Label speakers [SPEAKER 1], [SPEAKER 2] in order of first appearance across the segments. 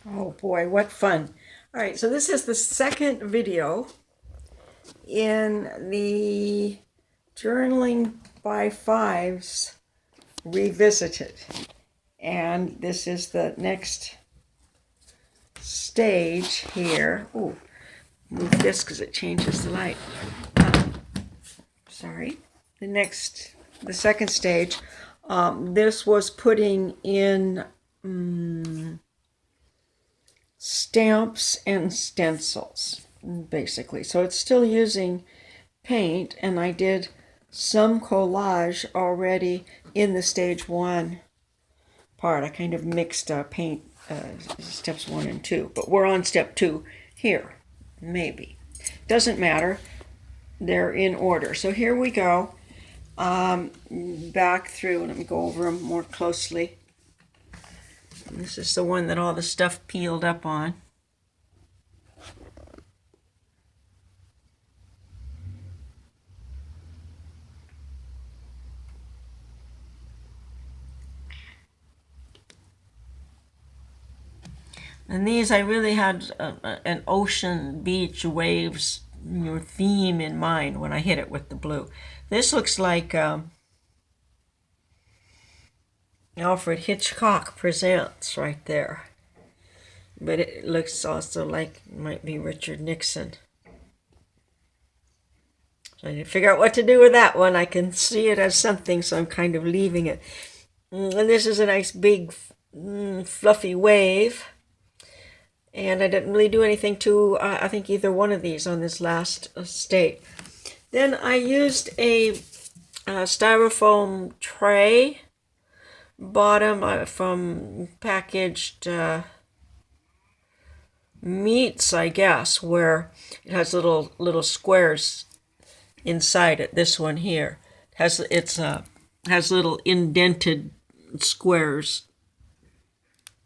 [SPEAKER 1] Oh boy, what fun. All right, so this is the second video in the Journaling by Fives Revisited. And this is the next stage here. Oh, move this because it changes the light. Sorry. The second stage. This was putting in stamps and stencils, basically. So it's still using paint, and I did some collage already in the stage one part. I kind of mixed paint steps 1 and 2, but we're on step 2 here. Maybe. Doesn't matter. They're in order. So here we go. Back through, let me go over them more closely. This is the one that all the stuff peeled up on. And these, I really had an ocean, beach, waves, theme in mind when I hit it with the blue. This looks like Alfred Hitchcock Presents right there. But it looks also like it might be Richard Nixon. So I didn't figure out what to do with that one. I can see it as something, so I'm kind of leaving it. And this is a nice big fluffy wave. And I didn't really do anything to, I think, either one of these on this last state. Then I used a styrofoam tray bottom from packaged meats, I guess, where it has little squares inside it. This one here has little indented squares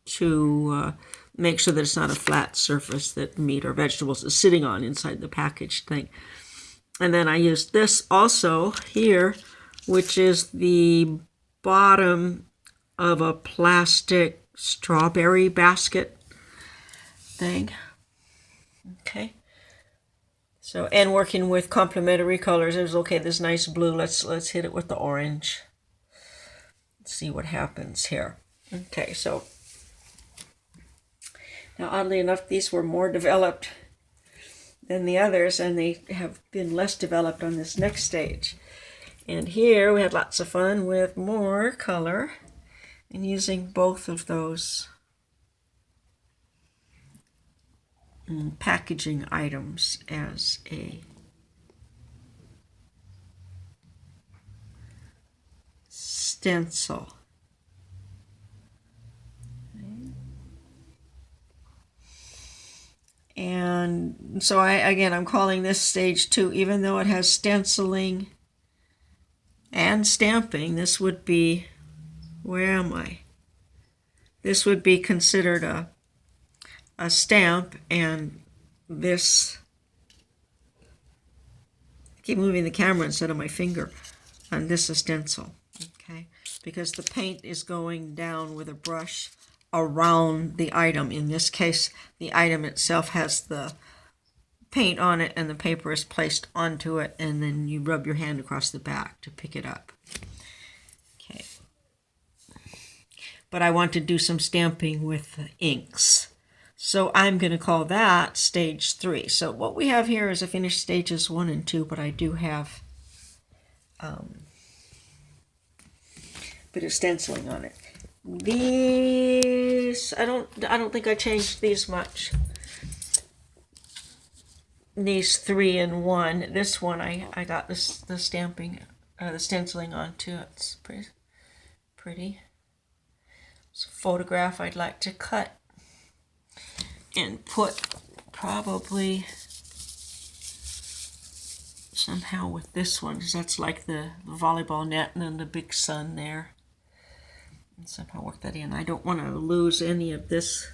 [SPEAKER 1] to make sure that it's not a flat surface that meat or vegetables is sitting on inside the packaged thing. And then I used this also here, which is the bottom of a plastic strawberry basket thing. Okay. So, and working with complementary colors, it was okay, this nice blue, let's hit it with the orange. Let's see what happens here. Okay, so now, oddly enough, these were more developed than the others, and they have been less developed on this next stage. And here we had lots of fun with more color and using both of those packaging items as a stencil. And so I'm calling this stage 2, even though it has stenciling and stamping. This would be, where am I? This would be considered a stamp, and this, I keep moving the camera instead of my finger, and this is stencil, okay? Because the paint is going down with a brush around the item. In this case, the item itself has the paint on it and the paper is placed onto it, and then you rub your hand across the back to pick it up. Okay. But I want to do some stamping with inks. So I'm going to call that stage 3. So what we have here is a finished stages 1 and 2, but I do have a bit of stenciling on it. These, I don't think I changed these much. These 3 and 1. This one I got the stamping, the stenciling onto. It's pretty. It's a photograph I'd like to cut and put probably somehow with this one, because that's like the volleyball net and then the big sun there. And somehow work that in. I don't want to lose any of this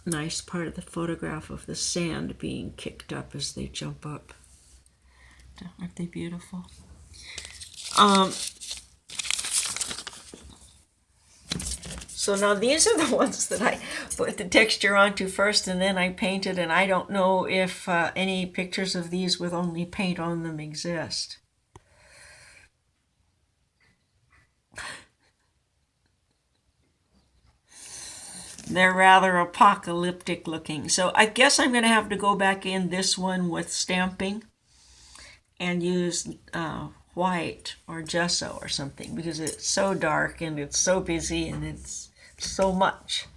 [SPEAKER 1] nice part of the photograph of the sand being kicked up as they jump up. Aren't they beautiful? So now these are the ones that I put the texture onto first and then I painted, and I don't know if any pictures of these with only paint on them exist. They're rather apocalyptic looking. So I guess I'm going to have to go back in this one with stamping and use white or gesso or something, because it's so dark and it's so busy and it's so much.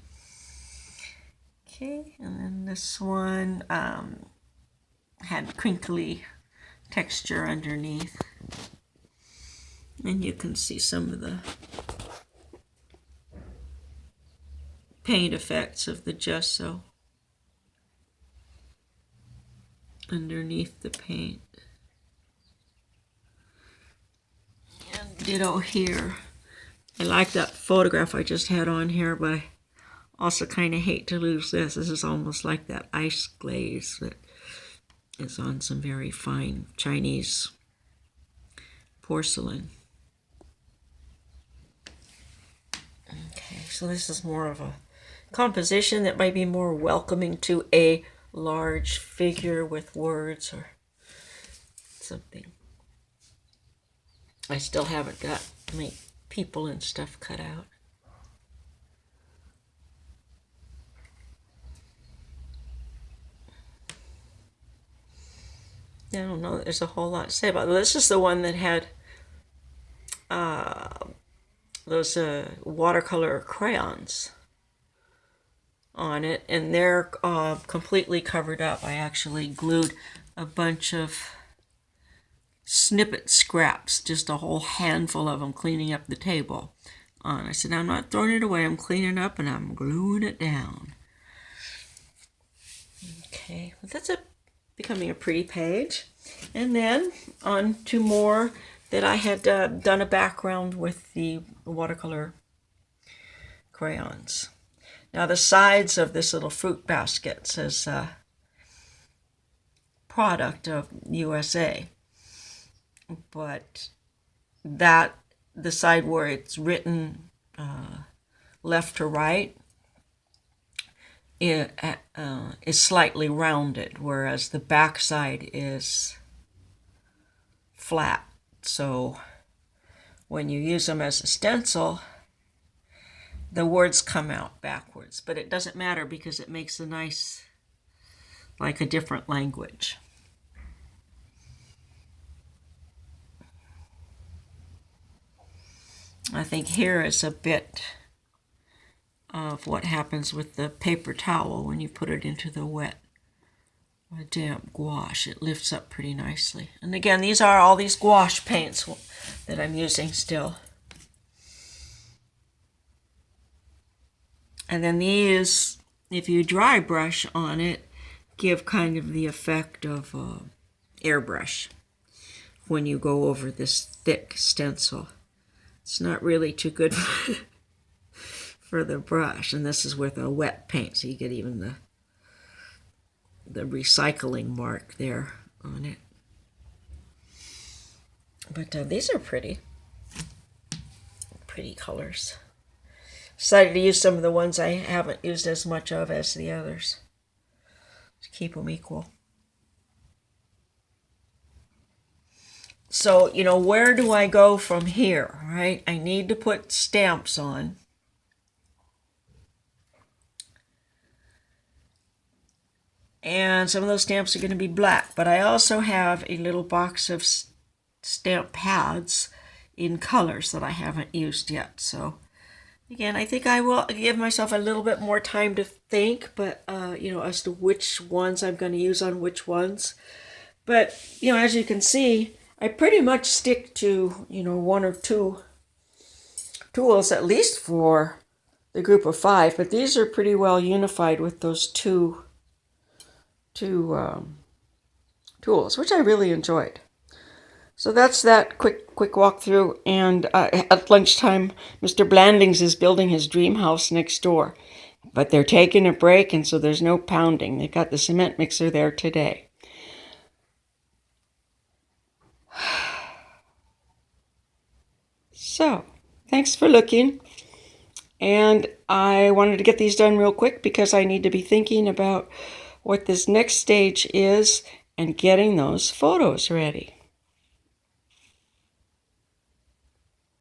[SPEAKER 1] Okay, and then this one had crinkly texture underneath. And you can see some of the paint effects of the gesso underneath the paint. And ditto here. I like that photograph I just had on here, but I also kind of hate to lose this. This is almost like that ice glaze that is on some very fine Chinese porcelain. Okay, so this is more of a composition that might be more welcoming to a large figure with words or something. I still haven't got my people and stuff cut out. I don't know, there's a whole lot to say about it. This is the one that had those watercolor crayons on it, and they're completely covered up. I actually glued a bunch of snippet scraps, just a whole handful of them, cleaning up the table on. I said, I'm not throwing it away, I'm cleaning up and I'm gluing it down. Okay, well, that's becoming a pretty page. And then on to more that I had done a background with the watercolor crayons. Now the sides of this little fruit basket says product of USA, but that the side where it's written left to right is slightly rounded, whereas the back side is flat. So when you use them as a stencil, the words come out backwards, but it doesn't matter because it makes a nice, like a different language. I think here is a bit of what happens with the paper towel when you put it into the wet or damp gouache. It lifts up pretty nicely. And again, these are all these gouache paints that I'm using still. And then these, if you dry brush on it, give kind of the effect of airbrush when you go over this thick stencil. It's not really too good for the brush, and this is with a wet paint, so you get even the recycling mark there on it. But these are pretty colors. Decided to use some of the ones I haven't used as much of as the others to keep them equal. So, you know, where do I go from here, right? I need to put stamps on. And some of those stamps are going to be black, but I also have a little box of stamp pads in colors that I haven't used yet. So again, I think I will give myself a little bit more time to think, but you know, as to which ones I'm going to use on which ones. But you know, as you can see, I pretty much stick to, you know, one or two tools at least for the group of 5. But these are pretty well unified with those two tools, which I really enjoyed. So that's that quick walkthrough. And at lunchtime, Mr. Blandings is building his dream house next door. But they're taking a break, and so there's no pounding. They've got the cement mixer there today. So, thanks for looking. And I wanted to get these done real quick because I need to be thinking about what this next stage is and getting those photos ready.